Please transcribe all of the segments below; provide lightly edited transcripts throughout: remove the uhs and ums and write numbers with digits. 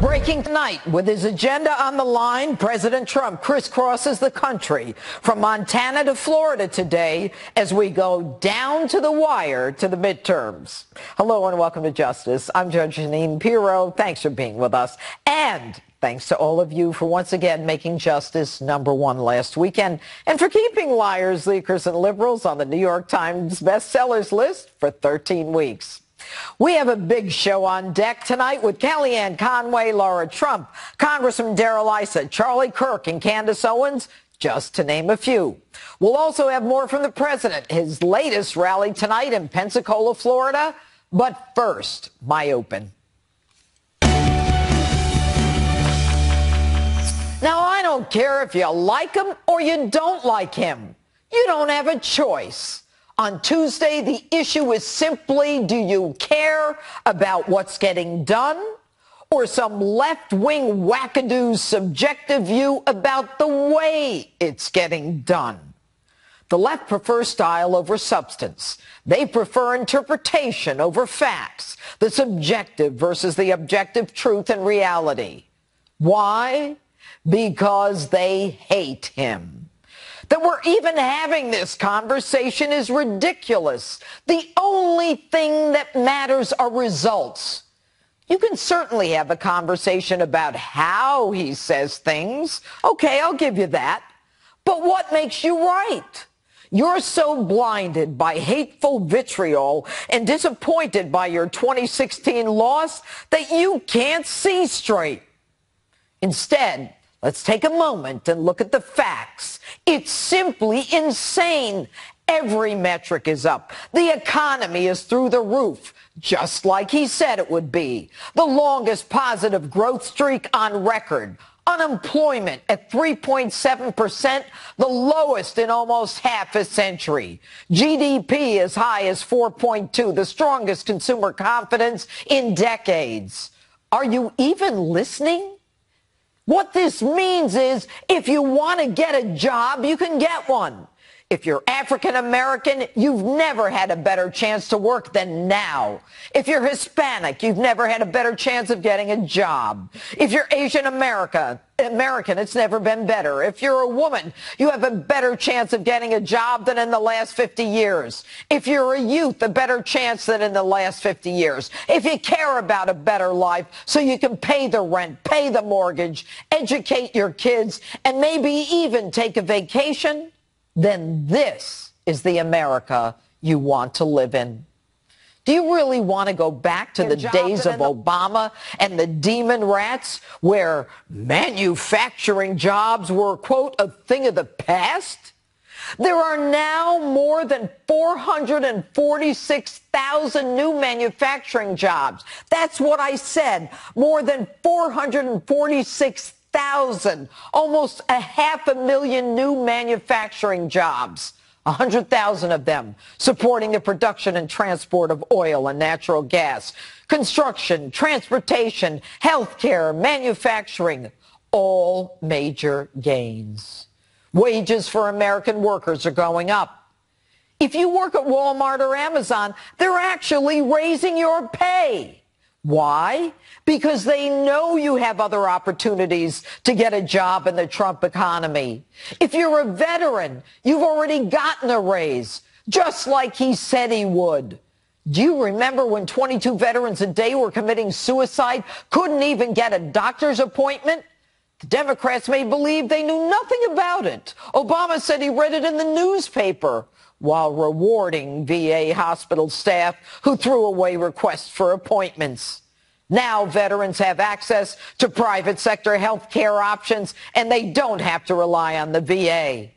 Breaking tonight, with his agenda on the line, President Trump crisscrosses the country from Montana to Florida today as we go down to the wire to the midterms. Hello and welcome to Justice. I'm Judge Jeanine Pirro. Thanks for being with us. And thanks to all of you for once again making justice #1 last weekend and for keeping liars, leakers, and liberals on the New York Times bestsellers list for 13 weeks. We have a big show on deck tonight with Kellyanne Conway, Laura Trump, Congressman Darrell Issa, Charlie Kirk, and Candace Owens, just to name a few. We'll also have more from the president, his latest rally tonight in Pensacola, Florida. But first, my open. Now, I don't care if you like him or you don't like him. You don't have a choice. On Tuesday, the issue is simply, do you care about what's getting done or some left-wing wackadoo's subjective view about the way it's getting done? The left prefers style over substance. They prefer interpretation over facts, the subjective versus the objective truth and reality. Why? Because they hate him. That we're even having this conversation is ridiculous. The only thing that matters are results. You can certainly have a conversation about how he says things. Okay, I'll give you that. But what makes you right? You're so blinded by hateful vitriol and disappointed by your 2016 loss that you can't see straight. Instead, let's take a moment and look at the facts. It's simply insane. Every metric is up. The economy is through the roof, just like he said it would be. The longest positive growth streak on record. Unemployment at 3.7%, the lowest in almost half a century. GDP as high as 4.2, the strongest consumer confidence in decades. Are you even listening? What this means is if you want to get a job, you can get one. If you're African American, you've never had a better chance to work than now. If you're Hispanic, you've never had a better chance of getting a job. If you're Asian American, it's never been better. If you're a woman, you have a better chance of getting a job than in the last 50 years. If you're a youth, a better chance than in the last 50 years. If you care about a better life so you can pay the rent, pay the mortgage, educate your kids, and maybe even take a vacation, then this is the America you want to live in. Do you really want to go back to the days of Obama and the demon rats where manufacturing jobs were, quote, a thing of the past? There are now more than 446,000 new manufacturing jobs. That's what I said, more than 446,000. Almost 500,000 new manufacturing jobs, 100,000 of them supporting the production and transport of oil and natural gas, construction, transportation, healthcare, manufacturing, all major gains. Wages for American workers are going up. If you work at Walmart or Amazon, they're actually raising your pay. Why? Because they know you have other opportunities to get a job in the Trump economy. If you're a veteran, you've already gotten a raise, just like he said he would. Do you remember when 22 veterans a day were committing suicide, couldn't even get a doctor's appointment? The Democrats made believe they knew nothing about it. Obama said he read it in the newspaper, while rewarding VA hospital staff who threw away requests for appointments. Now veterans have access to private sector health care options, and they don't have to rely on the VA.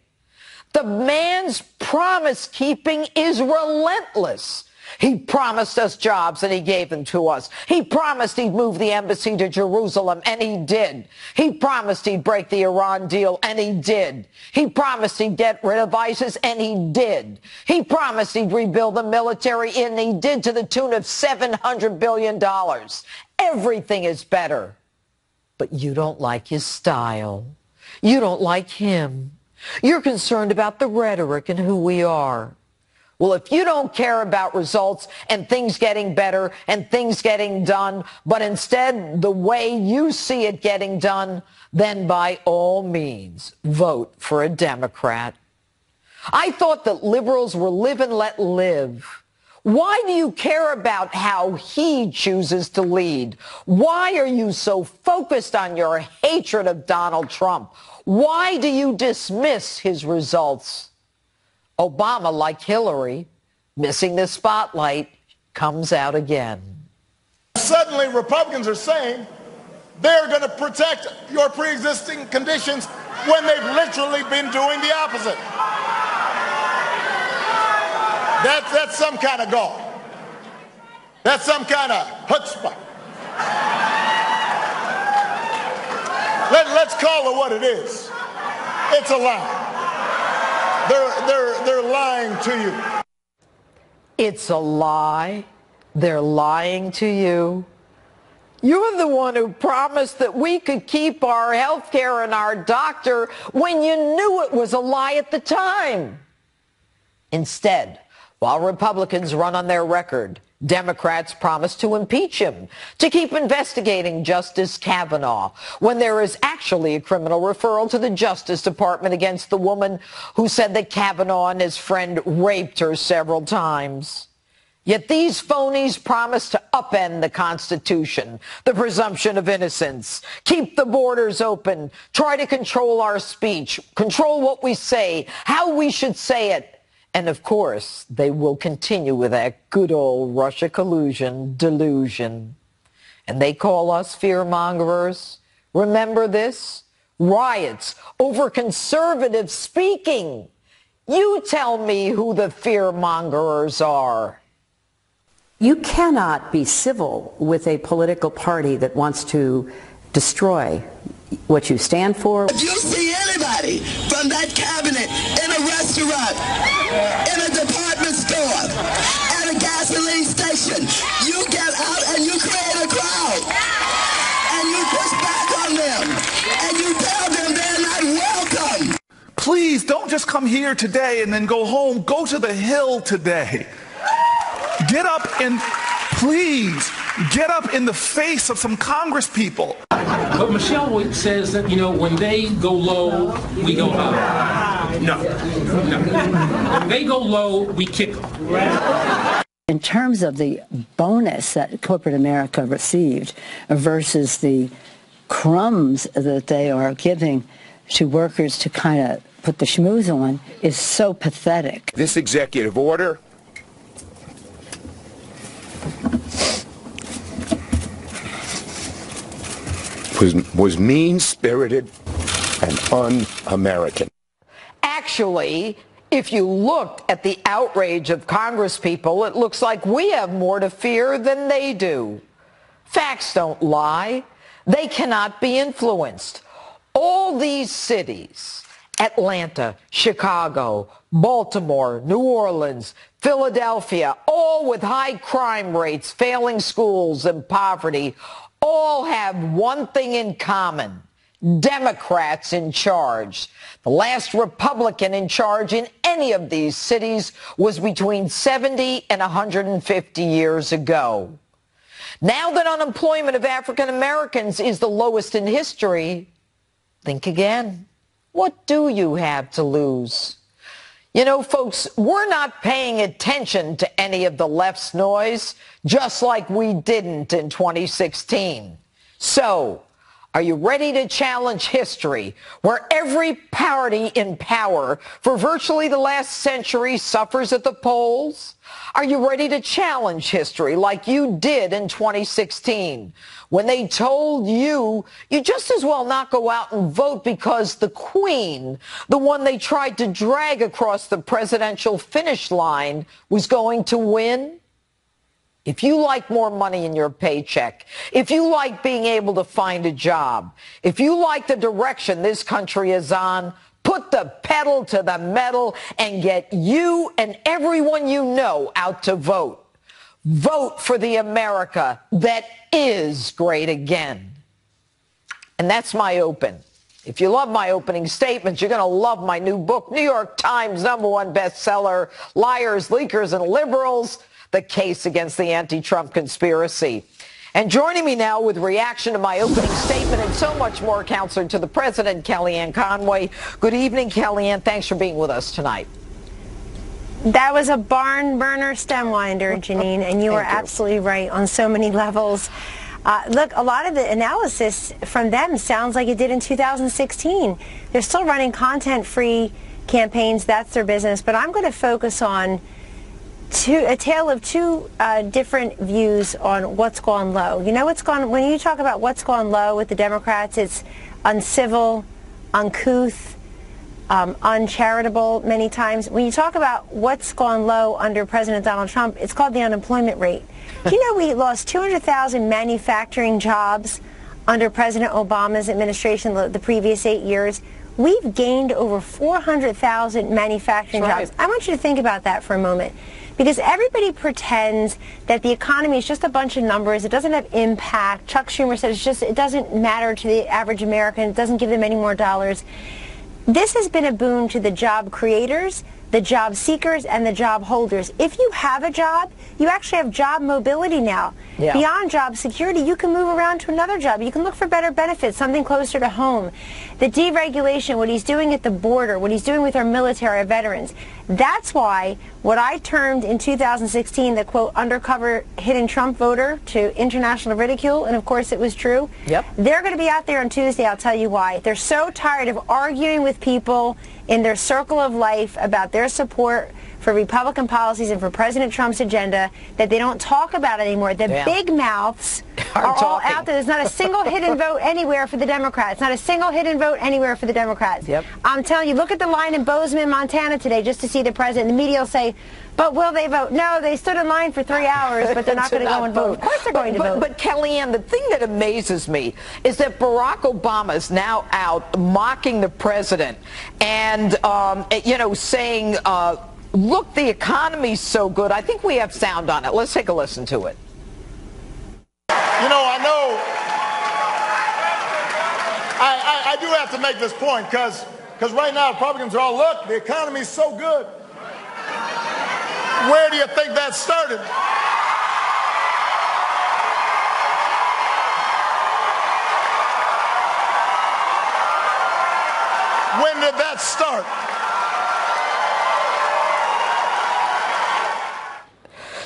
The man's promise keeping is relentless. He promised us jobs, and he gave them to us. He promised he'd move the embassy to Jerusalem, and he did. He promised he'd break the Iran deal, and he did. He promised he'd get rid of ISIS, and he did. He promised he'd rebuild the military, and he did, to the tune of $700 billion. Everything is better. But you don't like his style. You don't like him. You're concerned about the rhetoric and who we are. Well, if you don't care about results and things getting better and things getting done, but instead the way you see it getting done, then by all means, vote for a Democrat. I thought that liberals were live and let live. Why do you care about how he chooses to lead? Why are you so focused on your hatred of Donald Trump? Why do you dismiss his results? Obama, like Hillary, missing the spotlight, comes out again. Suddenly, Republicans are saying they're going to protect your pre-existing conditions when they've literally been doing the opposite. That's some kind of gall. That's some kind of chutzpah. Let's call it what it is. It's a lie. They're lying to you. It's a lie. They're lying to you. You're the one who promised that we could keep our health care and our doctor when you knew it was a lie at the time. Instead, while Republicans run on their record, Democrats promise to impeach him, to keep investigating Justice Kavanaugh, when there is actually a criminal referral to the Justice Department against the woman who said that Kavanaugh and his friend raped her several times. Yet these phonies promise to upend the Constitution, the presumption of innocence, keep the borders open, try to control our speech, control what we say, how we should say it. And of course, they will continue with that good old Russia collusion delusion. And they call us fear-mongers. Remember this? Riots over conservative speaking. You tell me who the fear-mongers are. You cannot be civil with a political party that wants to destroy what you stand for. If you see anybody from that cabinet in a restaurant, in a department store, at a gasoline station, you get out and you create a crowd. And you push back on them. And you tell them they're not welcome. Please don't just come here today and then go home. Go to the Hill today. Get up and please get up in the face of some Congress people. But Michelle says that, when they go low, we go high. No. When they go low, we kick them. In terms of the bonus that corporate America received versus the crumbs that they are giving to workers to kind of put the schmooze on is so pathetic. This executive order was mean-spirited and un-American. Actually, if you look at the outrage of Congress people, it looks like we have more to fear than they do. Facts don't lie. They cannot be influenced. All these cities, Atlanta, Chicago, Baltimore, New Orleans, Philadelphia, all with high crime rates, failing schools, and poverty, all have one thing in common: Democrats in charge. The last Republican in charge in any of these cities was between 70 and 150 years ago. Now that unemployment of African Americans is the lowest in history, think again. What do you have to lose? Folks, we're not paying attention to any of the left's noise, just like we didn't in 2016. So, are you ready to challenge history, where every party in power for virtually the last century suffers at the polls? Are you ready to challenge history like you did in 2016, when they told you just as well not go out and vote because the Queen, the one they tried to drag across the presidential finish line, was going to win? If you like more money in your paycheck, if you like being able to find a job, if you like the direction this country is on, put the pedal to the metal and get you and everyone you know out to vote. Vote for the America that is great again. And that's my open. If you love my opening statements, you're going to love my new book, New York Times #1 bestseller, Liars, Leakers, and Liberals, The Case Against the Anti-Trump Conspiracy. And joining me now with reaction to my opening statement and so much more, Counselor to the President, Kellyanne Conway. Good evening, Kellyanne. Thanks for being with us tonight. That was a barn burner stem winder, Jeanine, and you were absolutely right on so many levels. Look, a lot of the analysis from them sounds like it did in 2016. They're still running content-free campaigns. That's their business. But I'm going to focus on a tale of two different views on what's gone low. You know what's gone, when you talk about what's gone low with the Democrats, it's uncivil, uncouth, uncharitable many times. When you talk about what's gone low under President Donald Trump, it's called the unemployment rate. Do you know we lost 200,000 manufacturing jobs under President Obama's administration the previous 8 years? We've gained over 400,000 manufacturing jobs. I want you to think about that for a moment, because everybody pretends that the economy is just a bunch of numbers. It doesn't have impact. Chuck Schumer said it doesn't matter to the average American. It doesn't give them any more dollars. This has been a boon to the job creators, the job seekers, and the job holders. If you have a job, you actually have job mobility now. Yeah. Beyond job security, you can move around to another job. You can look for better benefits, something closer to home. The deregulation, what he's doing at the border, what he's doing with our military, our veterans, that's why what I termed in 2016 the, quote, undercover hidden Trump voter to international ridicule, and of course it was true. Yep. They're going to be out there on Tuesday, I'll tell you why. They're so tired of arguing with people in their circle of life about their support for Republican policies and for President Trump's agenda that they don't talk about it anymore. The big mouths are all out there. There's not a single hidden vote anywhere for the Democrats. Not a single hidden vote anywhere for the Democrats. Yep. I'm telling you, look at the line in Bozeman, Montana today just to see the president. The media will say, but will they vote? No, they stood in line for 3 hours, but they're not going to go and vote. Of course they're going to vote. But Kellyanne, the thing that amazes me is that Barack Obama is now out mocking the president and, saying, look, the economy's so good. I think we have sound on it. Let's take a listen to it. You know, I do have to make this point because right now Republicans are all, look, the economy's so good. Where do you think that started? When did that start?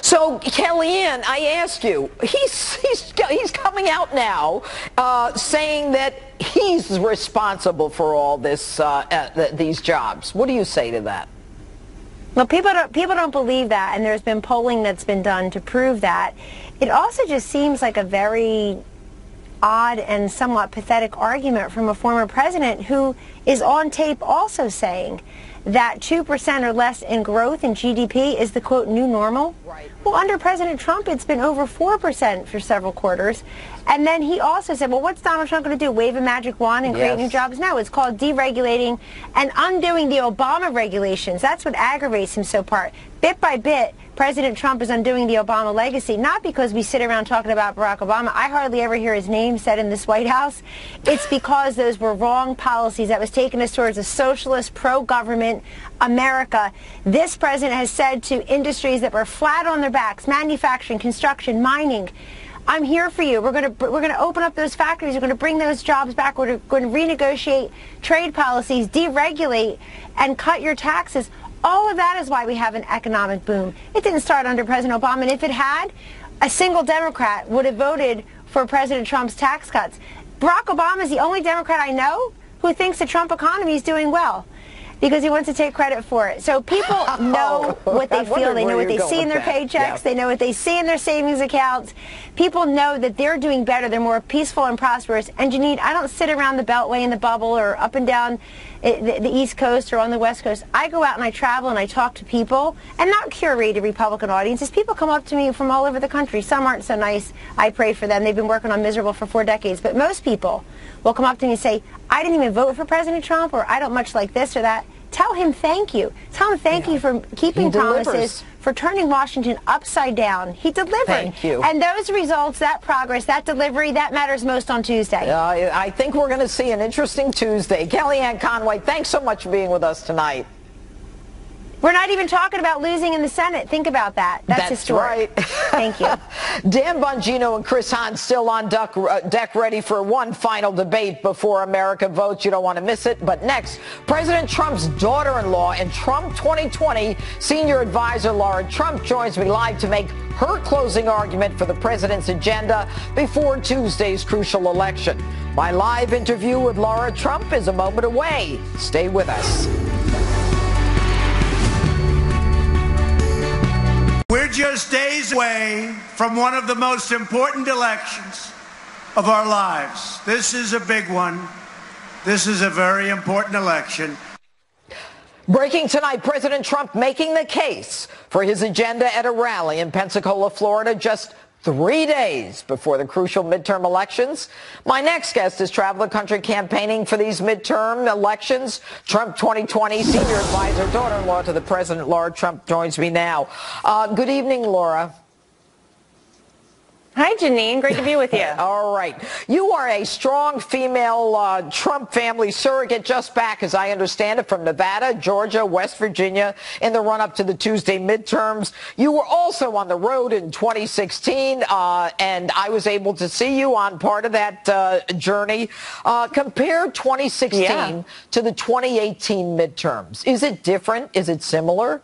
So, Kellyanne, I ask you, he's coming out now saying that he's responsible for all this these jobs. What do you say to that? Well, people don't believe that, and there's been polling that's been done to prove that. It also just seems like a very odd and somewhat pathetic argument from a former president who is on tape also saying that 2% or less in growth in GDP is the, quote, new normal. Right. Well, under President Trump, it's been over 4% for several quarters. And then he also said, well, what's Donald Trump going to do, wave a magic wand and create new jobs? No, it's called deregulating and undoing the Obama regulations. That's what aggravates him so far. Bit by bit, President Trump is undoing the Obama legacy, not because we sit around talking about Barack Obama. I hardly ever hear his name said in this White House. It's because those were wrong policies that was taking us towards a socialist, pro-government America. This president has said to industries that were flat on their backs, manufacturing, construction, mining, I'm here for you. We're going to open up those factories. We're going to bring those jobs back. We're going to renegotiate trade policies, deregulate, and cut your taxes. All of that is why we have an economic boom. It didn't start under President Obama, and if it had, a single Democrat would have voted for President Trump's tax cuts. Barack Obama is the only Democrat I know who thinks the Trump economy is doing well, because he wants to take credit for it. So people know what they feel. They know what they see in their paychecks. They know what they see in their savings accounts. People know that they're doing better. They're more peaceful and prosperous. And Jeanine, I don't sit around the Beltway in the bubble or up and down the East Coast or on the West Coast. I go out and I travel and I talk to people, and not curated Republican audiences. People come up to me from all over the country. Some aren't so nice. I pray for them. They've been working on miserable for 4 decades. But most people will come up to me and say, I didn't even vote for President Trump, or I don't much like this or that. tell him thank you. Tell him thank you for keeping promises, for turning Washington upside down. He delivered. Thank you. And those results, that progress, that delivery, that matters most on Tuesday. I think we're going to see an interesting Tuesday. Kellyanne Conway, thanks so much for being with us tonight. We're not even talking about losing in the Senate. Think about that. That's historic. Right. Thank you. Dan Bongino and Chris Hahn still on deck ready for one final debate before America votes. You don't want to miss it. But next, President Trump's daughter-in-law and Trump 2020 senior advisor Laura Trump joins me live to make her closing argument for the president's agenda before Tuesday's crucial election. My live interview with Laura Trump is a moment away. Stay with us. We're just days away from one of the most important elections of our lives. This is a big one. This is a very important election. Breaking tonight, President Trump making the case for his agenda at a rally in Pensacola, Florida, just 3 days before the crucial midterm elections. My next guest has traveled the country campaigning for these midterm elections. Trump 2020 senior advisor, daughter-in-law to the president, Laura Trump, joins me now. Good evening, Laura. Hi, Jeanine. Great to be with you. All right. You are a strong female Trump family surrogate, just back, as I understand it, from Nevada, Georgia, West Virginia in the run-up to the Tuesday midterms. You were also on the road in 2016, and I was able to see you on part of that journey. Compare 2016 to the 2018 midterms. Is it different? Is it similar?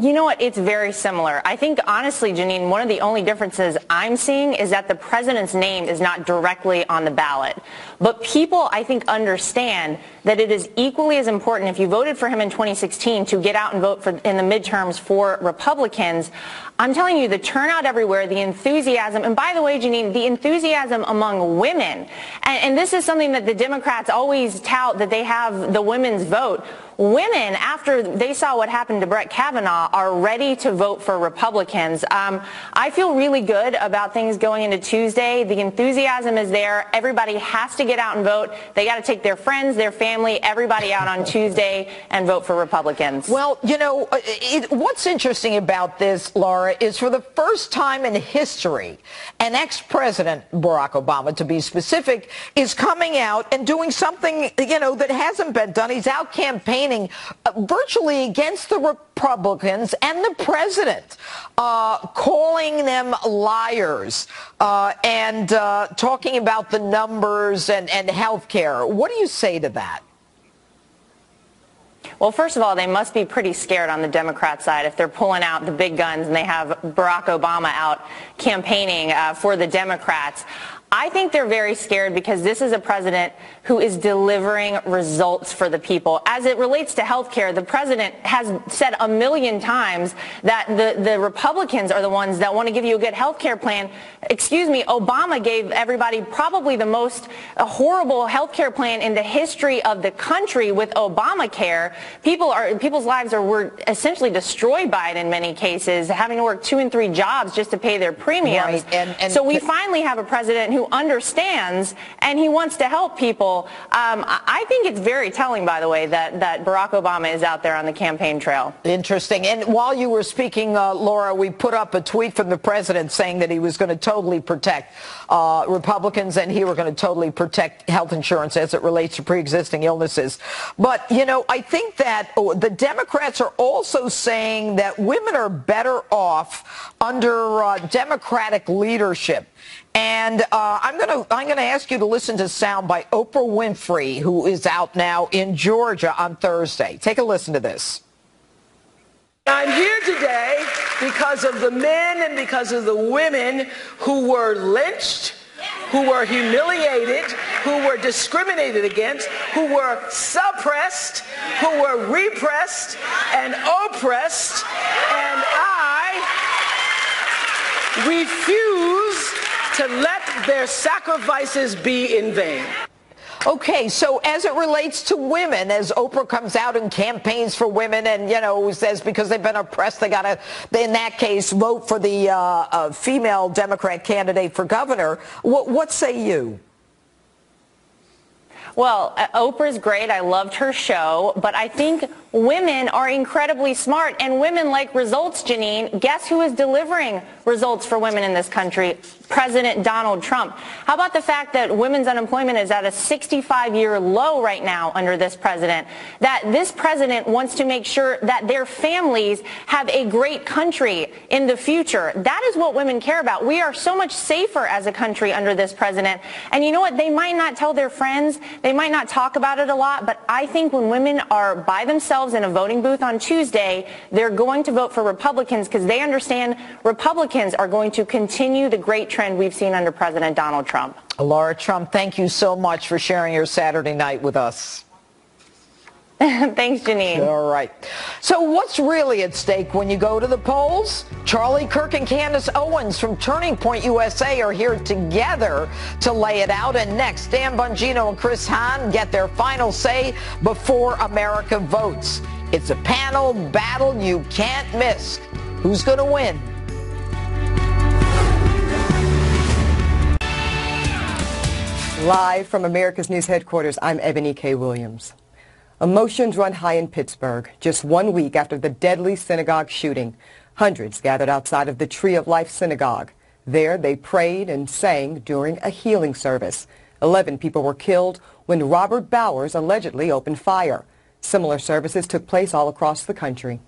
You know what? It's very similar. I think, honestly, Jeanine, one of the only differences I'm seeing is that the president's name is not directly on the ballot. But people, I think, understand that it is equally as important, if you voted for him in 2016, to get out and vote in the midterms for Republicans. I'm telling you, the turnout everywhere, the enthusiasm, and by the way, Jeanine, the enthusiasm among women, and this is something that the Democrats always tout, that they have the women's vote. Women, after they saw what happened to Brett Kavanaugh, are ready to vote for Republicans. I feel really good about things going into Tuesday. The enthusiasm is there. Everybody has to get out and vote. They got to take their friends, their family, everybody out on Tuesday and vote for Republicans. Well, you know, what's interesting about this, Laura, is for the first time in history, an ex-president, Barack Obama, to be specific, is coming out and doing something, you know, that hasn't been done. He's out campaigning virtually against the Republicans and the president, calling them liars and talking about the numbers and health care. What do you say to that? Well, first of all, they must be pretty scared on the Democrat side if they're pulling out the big guns and they have Barack Obama out campaigning for the Democrats. I think they're very scared because this is a president who is delivering results for the people. As it relates to health care, the president has said a million times that the Republicans are the ones that want to give you a good health care plan. Excuse me, Obama gave everybody probably the most horrible health care plan in the history of the country with Obamacare. People's lives were essentially destroyed by it in many cases, having to work 2 and 3 jobs just to pay their premiums. Right. And so we finally have a president who understands and he wants to help people. I think it's very telling, by the way, that Barack Obama is out there on the campaign trail. Interesting. And while you were speaking, Laura, we put up a tweet from the president saying that he was going to totally protect Republicans and he were going to totally protect health insurance as it relates to pre-existing illnesses. But, you know, I think that the Democrats are also saying that women are better off under Democratic leadership. And I'm going to ask you to listen to sound by Oprah Winfrey, who is out now in Georgia on Thursday. Take a listen to this. I'm here today because of the men and because of the women who were lynched, who were humiliated, who were discriminated against, who were suppressed, who were repressed and oppressed, and I refuse to let their sacrifices be in vain. Okay, so as it relates to women, as Oprah comes out and campaigns for women and, you know, says because they've been oppressed, they got to, in that case, vote for the female Democrat candidate for governor, what say you? Well, Oprah's great. I loved her show. But I think women are incredibly smart, and women like results, Jeanine. Guess who is delivering results for women in this country? President Donald Trump. How about the fact that women's unemployment is at a 65-year low right now under this president? That this president wants to make sure that their families have a great country in the future. That is what women care about. We are so much safer as a country under this president. And you know what? They might not tell their friends. They might not talk about it a lot. But I think when women are by themselves in a voting booth on Tuesday, they're going to vote for Republicans because they understand Republicans are going to continue the great trend we've seen under President Donald Trump. Laura Trump, thank you so much for sharing your Saturday night with us. Thanks, Jeanine. All right. So what's really at stake when you go to the polls? Charlie Kirk and Candace Owens from Turning Point USA are here together to lay it out. And next, Dan Bongino and Chris Hahn get their final say before America votes. It's a panel battle you can't miss. Who's going to win? Live from America's News headquarters, I'm Ebony K. Williams. Emotions run high in Pittsburgh. Just 1 week after the deadly synagogue shooting, hundreds gathered outside of the Tree of Life Synagogue. There, they prayed and sang during a healing service. 11 people were killed when Robert Bowers allegedly opened fire. Similar services took place all across the country.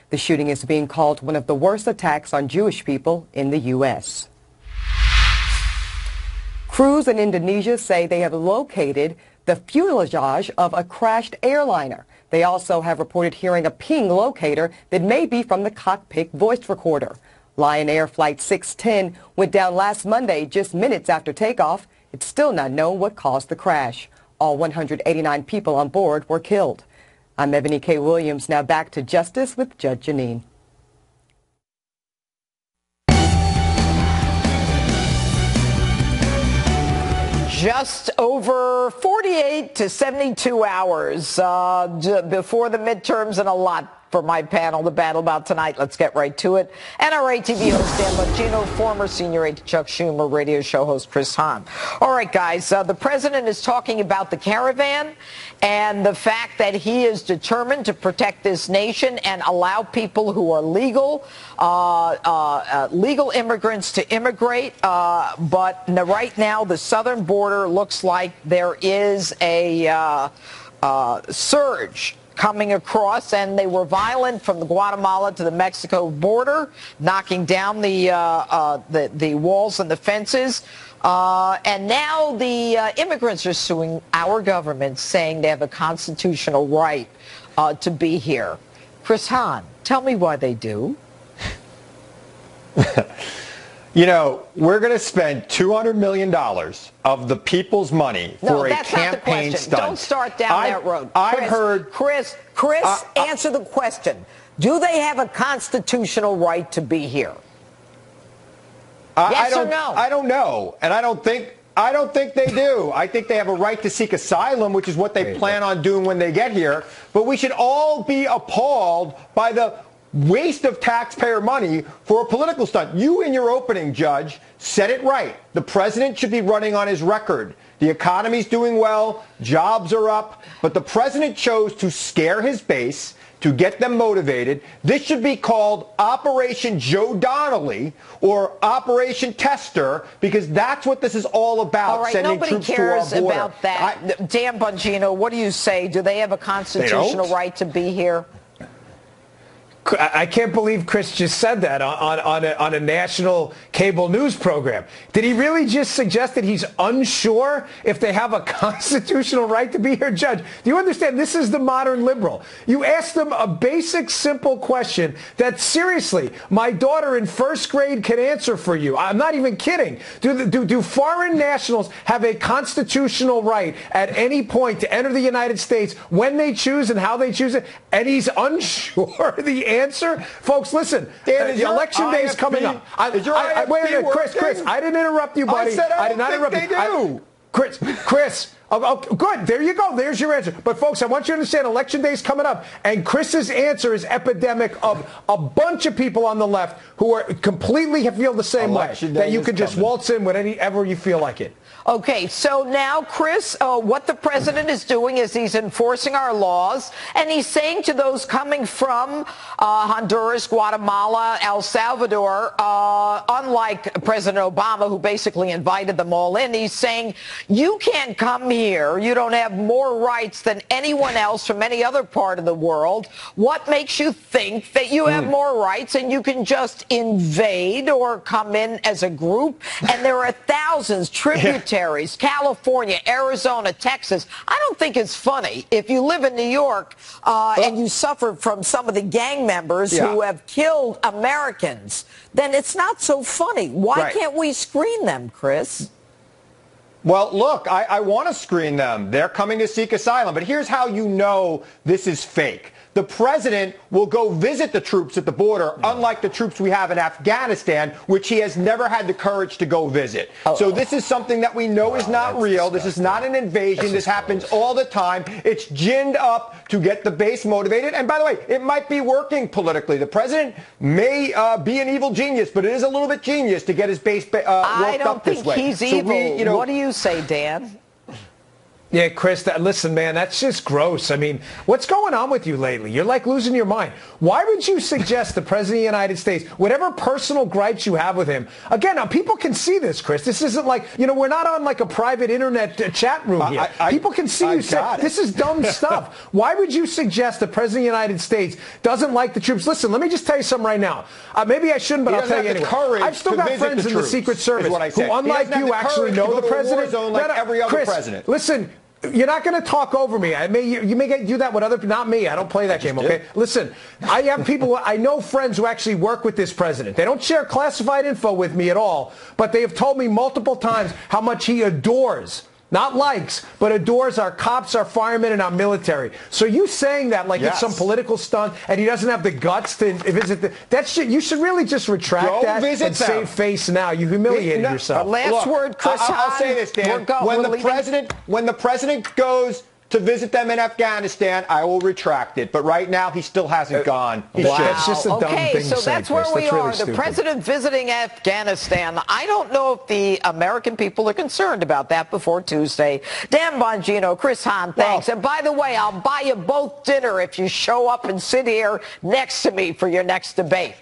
The shooting is being called one of the worst attacks on Jewish people in the U.S. Crews in Indonesia say they have located the fuselage of a crashed airliner. They also have reported hearing a ping locator that may be from the cockpit voice recorder. Lion Air Flight 610 went down last Monday just minutes after takeoff. It's still not known what caused the crash. All 189 people on board were killed. I'm Ebony K. Williams. Now back to Justice with Judge Jeanine. Just over 48 to 72 hours before the midterms, and a lot for my panel to battle about tonight. Let's get right to it. NRA TV host Dan Bongino, former senior aide to Chuck Schumer, radio show host Chris Hahn. All right, guys, the president is talking about the caravan and the fact that he is determined to protect this nation and allow people who are legal immigrants to immigrate. But right now, the southern border looks like there is a surge coming across, and they were violent from the Guatemala to the Mexico border, knocking down the walls and the fences. And now the immigrants are suing our government, saying they have a constitutional right to be here. Chris Hahn, tell me why they do. You know, we're going to spend $200 million of the people's money for a campaign stunt. Don't start down that road. Chris, answer the question. Do they have a constitutional right to be here? Yes or no? I don't know, and I don't think they do. I think they have a right to seek asylum, which is what they plan on doing when they get here. But we should all be appalled by the waste of taxpayer money for a political stunt. You, in your opening, Judge, said it right. The president should be running on his record. The economy's doing well, jobs are up, but the president chose to scare his base, to get them motivated. This should be called Operation Joe Donnelly or Operation Tester, because that's what this is all about. All right, sending nobody troops cares to our border. about that. Dan Bongino, what do you say? Do they have a constitutional right to be here? I can't believe Chris just said that on a national cable news program. Did he really just suggest that he's unsure if they have a constitutional right to be here? Judge, do you understand? This is the modern liberal. You ask them a basic, simple question that, seriously, my daughter in first grade can answer for you. I'm not even kidding. Do foreign nationals have a constitutional right at any point to enter the United States when they choose and how they choose it? And he's unsure the answer? Folks, listen. Dan, election day is coming up. Wait a minute, Chris, I didn't interrupt you, buddy. I said I did not interrupt you. They do. Chris, Oh, good. There you go. There's your answer. But, folks, I want you to understand Election Day is coming up, and Chris's answer is epidemic of a bunch of people on the left who are completely feel the same way, that you can just waltz in whenever you feel like it. Okay, so now, Chris, what the president is doing is he's enforcing our laws, and he's saying to those coming from Honduras, Guatemala, El Salvador, unlike President Obama, who basically invited them all in, he's saying, you can't come here. You don't have more rights than anyone else from any other part of the world. What makes you think that you have more rights and you can just invade or come in as a group? And there are thousands, tributaries. California, Arizona, Texas. I don't think it's funny. If you live in New York and you suffer from some of the gang members who have killed Americans, then it's not so funny. Why can't we screen them, Chris? Well, look, I want to screen them. They're coming to seek asylum. But here's how you know this is fake. The president will go visit the troops at the border, unlike the troops we have in Afghanistan, which he has never had the courage to go visit. So this is something that we know is not real. This is not an invasion. This happens all the time. It's ginned up to get the base motivated. And by the way, it might be working politically. The president may be an evil genius, but it is a little bit genius to get his base worked up this way. I don't think he's evil. What do you say, Dan? Yeah, Chris, listen, man, that's just gross. I mean, what's going on with you lately? You're like losing your mind. Why would you suggest the President of the United States, whatever personal gripes you have with him, again, now people can see this, Chris. This isn't like, we're not on like a private internet chat room here. People can see you say, this is dumb stuff. Why would you suggest the President of the United States doesn't like the troops? Listen, let me just tell you something right now. Maybe I shouldn't, but I'll tell you anyway. I've still got friends in the Secret Service who, unlike you, actually know the President. Like every other president. Listen. You're not going to talk over me. You may do that with other people. Not me. I don't play that game, okay? Listen, I have people, I know friends who actually work with this president. They don't share classified info with me at all, but they have told me multiple times how much he adores, not likes, but adores our cops, our firemen, and our military. So you saying that like it's some political stunt and he doesn't have the guts to visit that shit, you should really just retract that and save face now. You humiliated yourself. Last word, Chris. I'll say this, Dan. When the president goes to visit them in Afghanistan, I will retract it. But right now, he still hasn't gone. That's just a dumb thing to say, so that's where we are. The president visiting Afghanistan. I don't know if the American people are concerned about that before Tuesday. Dan Bongino, Chris Hahn, thanks. And by the way, I'll buy you both dinner if you show up and sit here next to me for your next debate.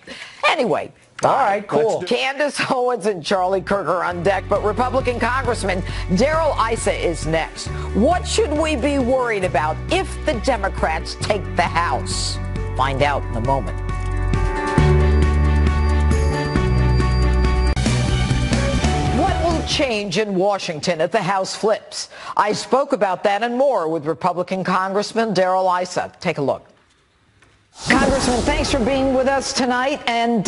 Anyway. All right, cool. Candace Owens and Charlie Kirk are on deck, but Republican Congressman Darrell Issa is next. What should we be worried about if the Democrats take the House? Find out in a moment. What will change in Washington if the House flips? I spoke about that and more with Republican Congressman Darrell Issa. Take a look. Congressman, thanks for being with us tonight. And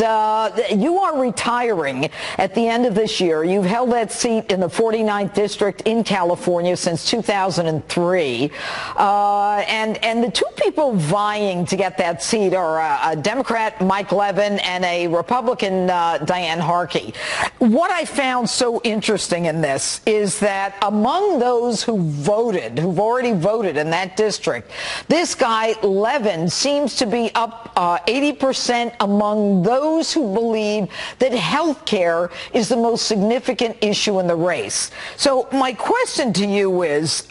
you are retiring at the end of this year. You've held that seat in the 49th District in California since 2003. And the two people vying to get that seat are a Democrat, Mike Levin, and a Republican, Diane Harkey. What I found so interesting in this is that among those who've already voted in that district, this guy, Levin, seems to be up 80% among those who believe that health care is the most significant issue in the race. So my question to you is, did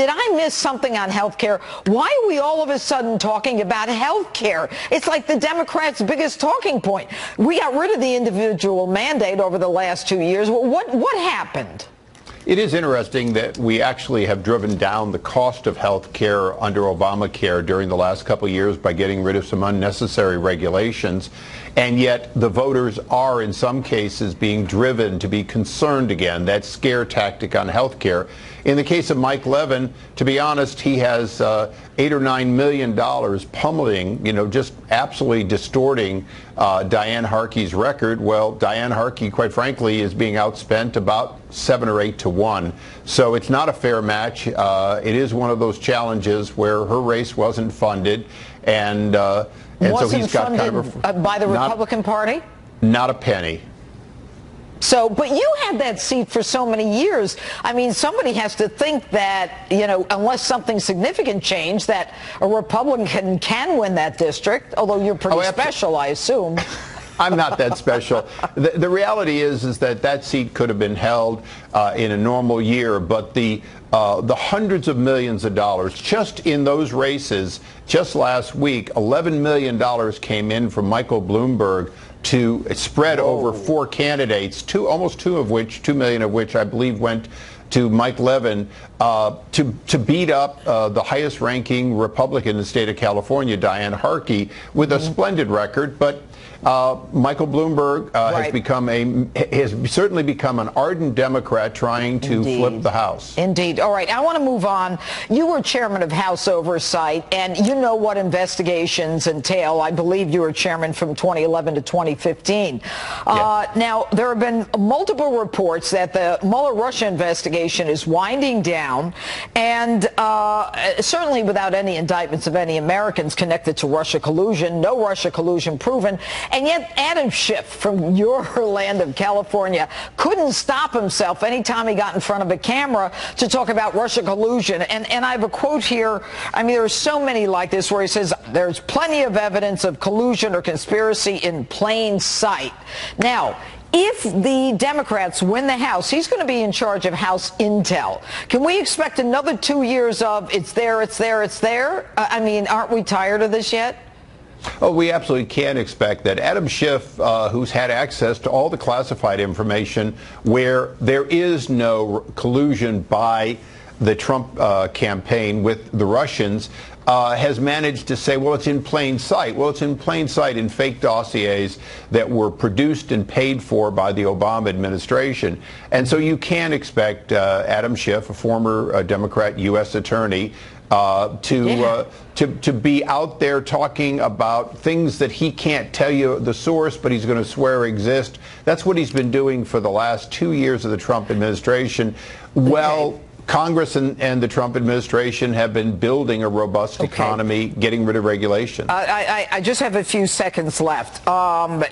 I miss something on health care? Why are we all of a sudden talking about health care? It's like the Democrats' biggest talking point. We got rid of the individual mandate over the last 2 years. What happened? It is interesting that we actually have driven down the cost of health care under Obamacare during the last couple of years by getting rid of some unnecessary regulations. And yet the voters are, in some cases, being driven to be concerned again. That scare tactic on health care. In the case of Mike Levin, to be honest, he has $8 or $9 million pummeling, just absolutely distorting Diane Harkey's record. Well, Diane Harkey, quite frankly, is being outspent about 7 or 8 to 1. So it's not a fair match. It is one of those challenges where her race wasn't funded, and so he's got funded by the Republican Party? Not a penny. So, but you had that seat for so many years. I mean, somebody has to think that, you know, unless something significant changed, that a Republican can win that district, although you're pretty special, I assume. I'm not that special. The reality is that seat could have been held in a normal year, but the hundreds of millions of dollars just in those races, just last week, $11 million came in from Michael Bloomberg to spread over 4 candidates, almost 2 million of which I believe went to Mike Levin to beat up the highest ranking Republican in the state of California, Diane Harkey, with a splendid record. But Michael Bloomberg has certainly become an ardent Democrat trying to flip the House. Indeed. All right, I want to move on. You were chairman of House Oversight, and you know what investigations entail. I believe you were chairman from 2011 to 2015. Now, there have been multiple reports that the Mueller-Russia investigation is winding down, and certainly without any indictments of any Americans connected to Russia collusion, no Russia collusion proven. And yet Adam Schiff from your land of California couldn't stop himself anytime he got in front of a camera to talk about Russia collusion. And I have a quote here. I mean, there are so many like this where he says, there's plenty of evidence of collusion or conspiracy in plain sight. Now, if the Democrats win the House, he's going to be in charge of House Intel. Can we expect another 2 years of it's there, it's there, it's there? I mean, aren't we tired of this yet? Oh, we absolutely can expect that. Adam Schiff, who's had access to all the classified information where there is no collusion by the Trump campaign with the Russians, has managed to say, well, it's in plain sight. Well, it's in plain sight in fake dossiers that were produced and paid for by the Obama administration. And so you can expect Adam Schiff, a former Democrat U.S. attorney, to be out there talking about things that he can't tell you the source, but he's going to swear exist. That's what he's been doing for the last 2 years of the Trump administration. Well, Congress and the Trump administration have been building a robust economy, getting rid of regulation. I just have a few seconds left.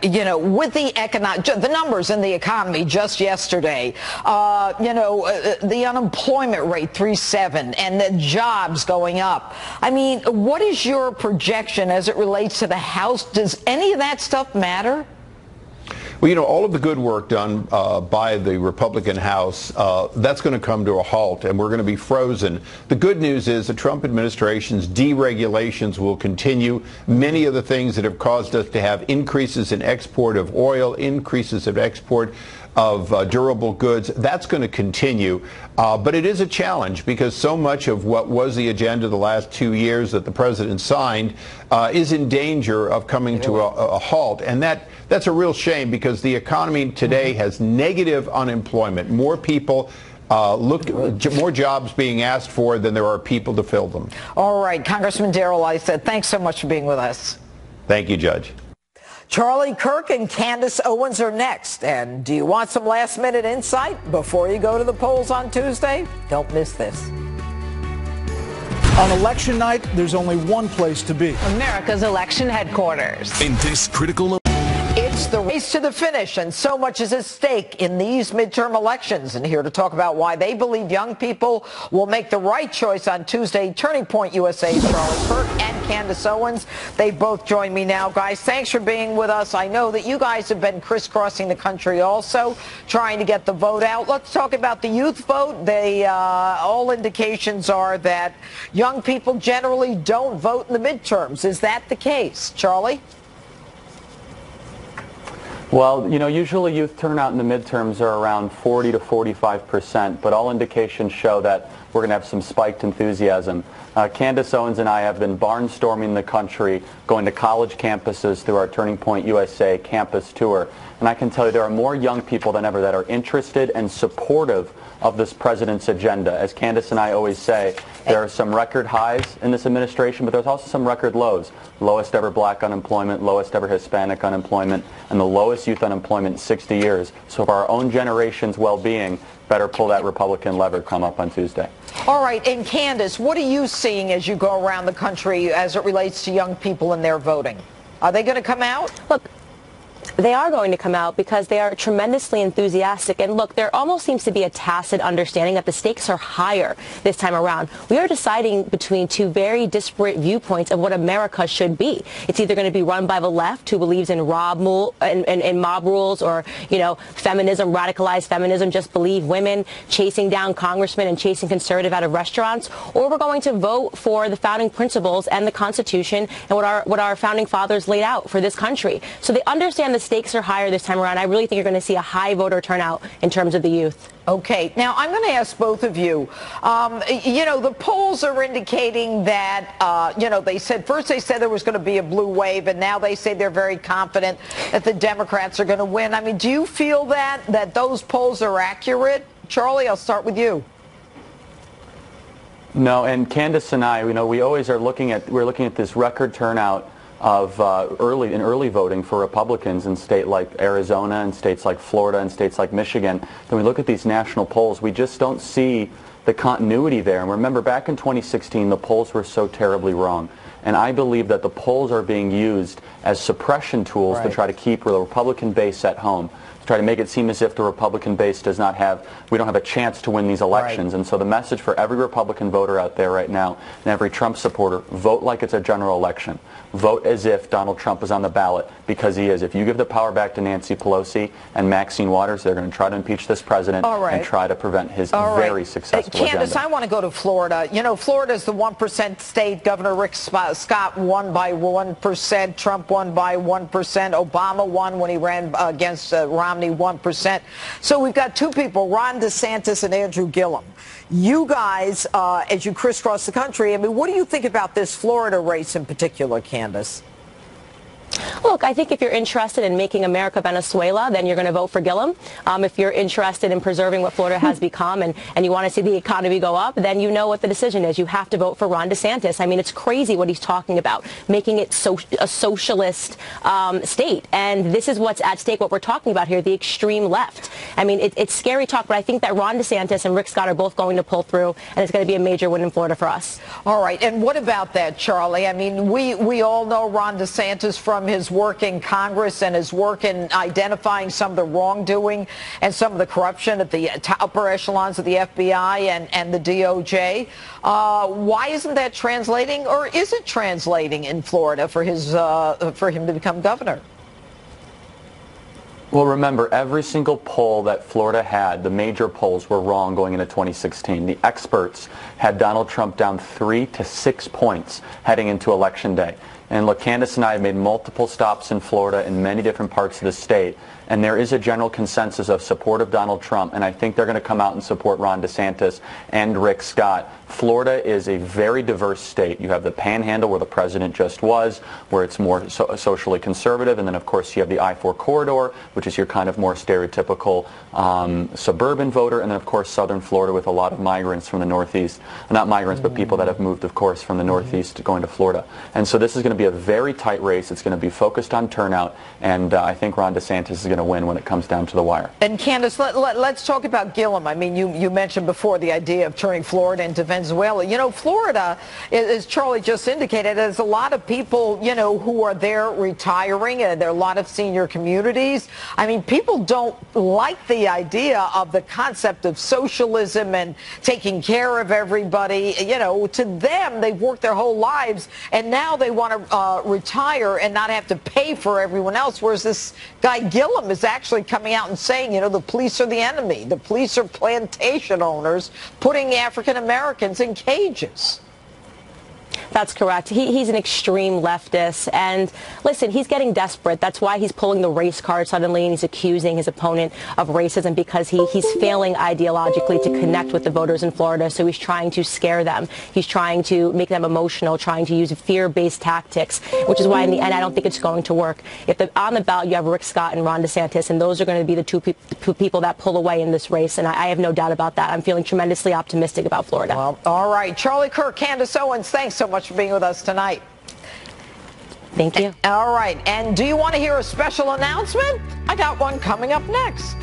You know, with the numbers in the economy just yesterday, you know, the unemployment rate 3.7 and the jobs going up. I mean, what is your projection as it relates to the House? Does any of that stuff matter? Well, you know, all of the good work done by the Republican House, that's going to come to a halt, and we're going to be frozen. The good news is the Trump administration's deregulations will continue. Many of the things that have caused us to have increases in export of oil, increases of export of durable goods, that's going to continue. But it is a challenge because so much of what was the agenda the last 2 years that the president signed is in danger of coming to a halt. And that's a real shame because the economy today has negative unemployment. More people more jobs being asked for than there are people to fill them. All right, Congressman Darrell Issa, thanks so much for being with us. Thank you, Judge. Charlie Kirk and Candace Owens are next. And do you want some last-minute insight before you go to the polls on Tuesday? Don't miss this. On election night, there's only one place to be. America's election headquarters. In this critical It's the race to the finish, and so much is at stake in these midterm elections. And here to talk about why they believe young people will make the right choice on Tuesday, Turning Point USA's Charlie Kirk and Candace Owens. They both join me now. Guys, thanks for being with us. I know that you guys have been crisscrossing the country also, trying to get the vote out. Let's talk about the youth vote. All indications are that young people generally don't vote in the midterms. Is that the case? Charlie? Well, you know, usually youth turnout in the midterms are around 40 to 45%, but all indications show that we're going to have some spiked enthusiasm. Candace Owens and I have been barnstorming the country, going to college campuses through our Turning Point USA campus tour. And I can tell you there are more young people than ever that are interested and supportive of this president's agenda. As Candace and I always say, there are some record highs in this administration, but there's also some record lows. Lowest ever black unemployment, lowest ever Hispanic unemployment, and the lowest youth unemployment in 60 years. So for our own generation's well-being, better pull that Republican lever come up on Tuesday. All right, and Candace, what are you seeing as you go around the country as it relates to young people and their voting? Are they going to come out? Look, They are going to come out because they are tremendously enthusiastic. And look, there almost seems to be a tacit understanding that the stakes are higher this time around. We are deciding between two very disparate viewpoints of what America should be. It's either going to be run by the left, who believes in mob rules, or, you know, feminism, radicalized feminism, just believe women, chasing down congressmen and chasing conservative out of restaurants, or we're going to vote for the founding principles and the Constitution and what our founding fathers laid out for this country. So they understand the stakes are higher this time around. I really think you're going to see a high voter turnout in terms of the youth. Okay, now I'm going to ask both of you. You know, the polls are indicating that, you know, first they said there was going to be a blue wave, and now they say they're very confident that the Democrats are going to win. I mean, do you feel that those polls are accurate? Charlie, I'll start with you. No, and Candace and I, you know, we're looking at this record turnout of early voting for Republicans in states like Arizona and states like Florida and states like Michigan. Then we look at these national polls, we just don't see the continuity there. And remember, back in 2016, the polls were so terribly wrong. And I believe that the polls are being used as suppression tools to try to keep the Republican base at home, to try to make it seem as if the Republican base we don't have a chance to win these elections. And so the message for every Republican voter out there right now and every Trump supporter, vote like it's a general election. Vote as if Donald Trump is on the ballot, because he is. If you give the power back to Nancy Pelosi and Maxine Waters, they're going to try to impeach this president and try to prevent his very successful Candace, agenda. I want to go to Florida. You know, Florida is the 1% state. Governor Rick Scott won by 1%. Trump won by 1%. Obama won when he ran against Romney, 1%. So we've got two people, Ron DeSantis and Andrew Gillum. You guys, as you crisscross the country, I mean, what do you think about this Florida race in particular, Candace? Look, I think if you're interested in making America Venezuela, then you're going to vote for Gillum. If you're interested in preserving what Florida has become and you want to see the economy go up, then you know what the decision is. You have to vote for Ron DeSantis. I mean, it's crazy what he's talking about, making it a socialist state. And this is what's at stake, what we're talking about here, the extreme left. I mean, it's scary talk, but I think that Ron DeSantis and Rick Scott are both going to pull through, and it's going to be a major win in Florida for us. All right. And what about that, Charlie? I mean, we all know Ron DeSantis from his work in Congress and his work in identifying some of the wrongdoing and some of the corruption at the upper echelons of the FBI and the DOJ. Why isn't that translating, or is it translating in Florida for him to become governor? Well, remember, every single poll that Florida had, the major polls, were wrong going into 2016. The experts had Donald Trump down 3 to 6 points heading into Election Day. And look, Candace and I have made multiple stops in Florida in many different parts of the state, and there is a general consensus of support of Donald Trump, and I think they're going to come out and support Ron DeSantis and Rick Scott. Florida is a very diverse state. You have the Panhandle, where the president just was, where it's more socially conservative, and then of course you have the I-4 corridor, which is your kind of more stereotypical suburban voter, and then of course southern Florida with a lot of migrants from the Northeast. Not migrants, but people that have moved, of course, from the Northeast going to Florida. And so this is going to be a very tight race. It's going to be focused on turnout, and I think Ron DeSantis is going to win when it comes down to the wire. And Candace, let's talk about Gillum. I mean, you mentioned before the idea of turning Florida into Venezuela. You know, Florida, as Charlie just indicated, there's a lot of people, you know, who are there retiring, and there are a lot of senior communities. I mean, people don't like the idea of the concept of socialism and taking care of everybody. You know, to them, they've worked their whole lives, and now they want to retire and not have to pay for everyone else, whereas this guy Gillum is actually coming out and saying, you know, the police are the enemy. The police are plantation owners putting African Americans in cages. That's correct. He's an extreme leftist. And listen, he's getting desperate. That's why he's pulling the race card suddenly, and he's accusing his opponent of racism, because he's failing ideologically to connect with the voters in Florida. So he's trying to scare them. He's trying to make them emotional, trying to use fear-based tactics, which is why in the end I don't think it's going to work. On the ballot you have Rick Scott and Ron DeSantis, and those are going to be the two people that pull away in this race. And I have no doubt about that. I'm feeling tremendously optimistic about Florida. Well, all right. Charlie Kirk, Candace Owens, thanks so much for being with us tonight. Thank you. All right. And do you want to hear a special announcement? I got one coming up next.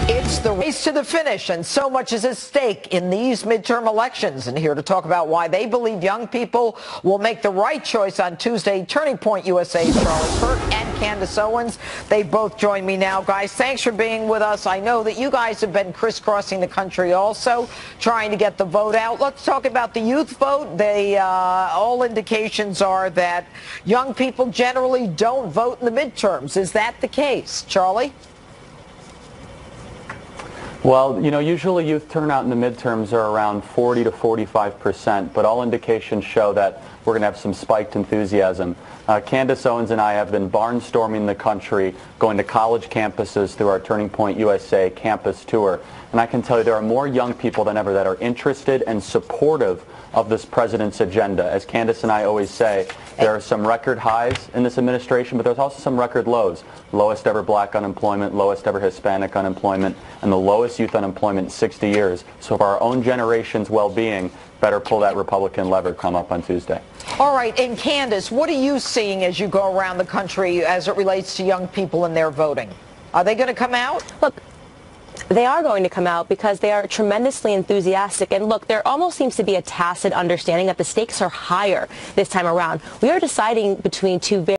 It's the race to the finish, and so much is at stake in these midterm elections. And here to talk about why they believe young people will make the right choice on Tuesday, Turning Point USA's Charlie Burke and Candace Owens. They both join me now. Guys, thanks for being with us. I know that you guys have been crisscrossing the country also, trying to get the vote out. Let's talk about the youth vote. All indications are that young people generally don't vote in the midterms. Is that the case? Charlie? Well, usually youth turnout in the midterms are around 40 to 45%, but all indications show that we're going to have some spiked enthusiasm. Candace Owens and I have been barnstorming the country, going to college campuses through our Turning Point USA campus tour. And I can tell you there are more young people than ever that are interested and supportive of this president's agenda. As Candace and I always say, there are some record highs in this administration, but there's also some record lows. Lowest ever black unemployment, lowest ever Hispanic unemployment, and the lowest youth unemployment in 60 years. So for our own generation's well-being, better pull that Republican lever come up on Tuesday. All right, and Candace, what are you seeing as you go around the country as it relates to young people and their voting? Are they going to come out? Look, they are going to come out because they are tremendously enthusiastic. And look, there almost seems to be a tacit understanding that the stakes are higher this time around. We are deciding between two very